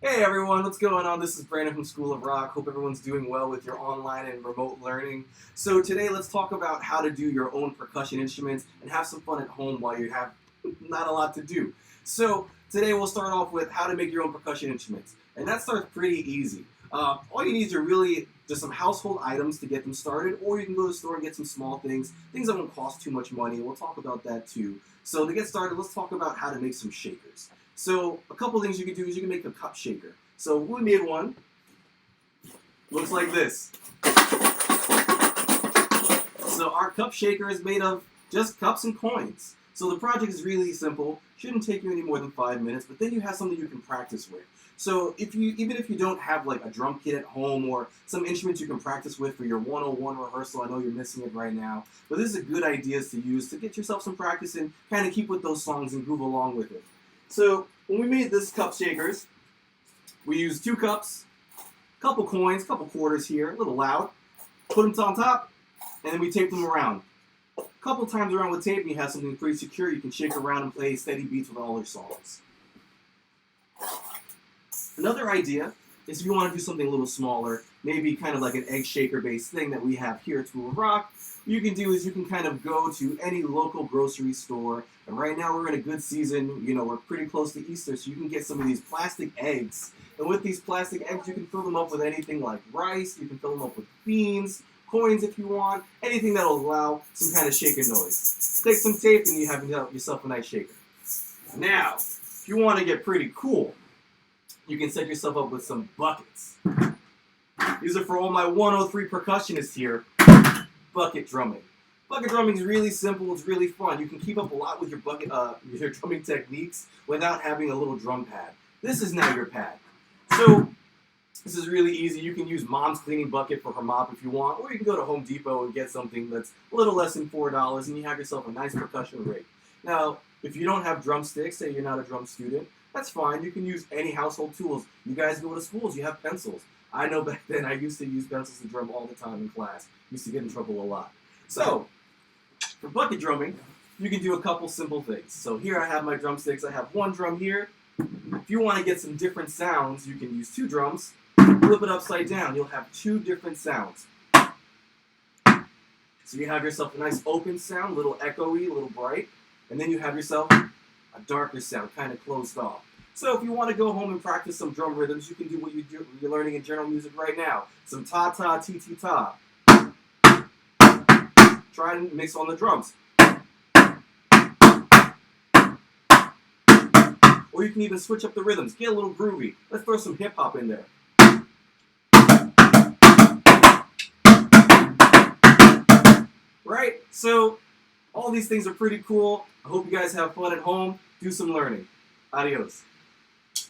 Hey everyone, what's going on? This is Brandon from School of Rock. Hope everyone's doing well with your online and remote learning. So today let's talk about how to do your own percussion instruments and have some fun at home while you have not a lot to do. So today we'll start off with how to make your own percussion instruments. And that starts pretty easy. All you need are really just some household items to get them started, or you can go to the store and get some small things that won't cost too much money. We'll talk about that too. So to get started, let's talk about how to make some shakers. So a couple things you can do is you can make a cup shaker. So we made one. Looks like this. So our cup shaker is made of just cups and coins. So the project is really simple. Shouldn't take you any more than 5 minutes, but then you have something you can practice with. So even if you don't have like a drum kit at home or some instruments you can practice with for your 101 rehearsal, I know you're missing it right now, but this is a good idea to use to get yourself some practice and kind of keep with those songs and groove along with it. So when we made this cup shakers, we used 2 cups, couple coins, couple quarters here, a little loud, put them on top, and then we tape them around. A couple times around with tape, and you have something pretty secure. You can shake around and play steady beats with all your songs. Another idea is if you want to do something a little smaller, maybe kind of like an egg shaker based thing that we have here at School of Rock, what you can do is you can kind of go to any local grocery store, and right now we're in a good season, we're pretty close to Easter, so you can get some of these plastic eggs. And with these plastic eggs, you can fill them up with anything like rice, you can fill them up with beans, coins if you want, anything that will allow some kind of shaker noise. Take some tape and you have yourself a nice shaker. Now, if you want to get pretty cool, you can set yourself up with some buckets. These are for all my 103 percussionists here. Bucket drumming. Bucket drumming is really simple. It's really fun. You can keep up a lot with your your drumming techniques without having a little drum pad. This is now your pad. So this is really easy. You can use Mom's cleaning bucket for her mop if you want, or you can go to Home Depot and get something that's a little less than $4, and you have yourself a nice percussion rig. Now, if you don't have drumsticks, say you're not a drum student, that's fine. You can use any household tools. You guys go to schools, you have pencils. I know back then I used to use pencils to drum all the time in class. Used to get in trouble a lot. So, for bucket drumming, you can do a couple simple things. So here I have my drumsticks. I have one drum here. If you want to get some different sounds, you can use 2 drums. Flip it upside down. You'll have 2 different sounds. So you have yourself a nice open sound, a little echoey, a little bright. And then you have yourself a darker sound, kind of closed off. So if you want to go home and practice some drum rhythms, you can do what you're learning in general music right now. Some ta-ta, ti-ti-ta. Try and mix on the drums. Or you can even switch up the rhythms. Get a little groovy. Let's throw some hip-hop in there. Right? So all these things are pretty cool. I hope you guys have fun at home. Do some learning. Adios.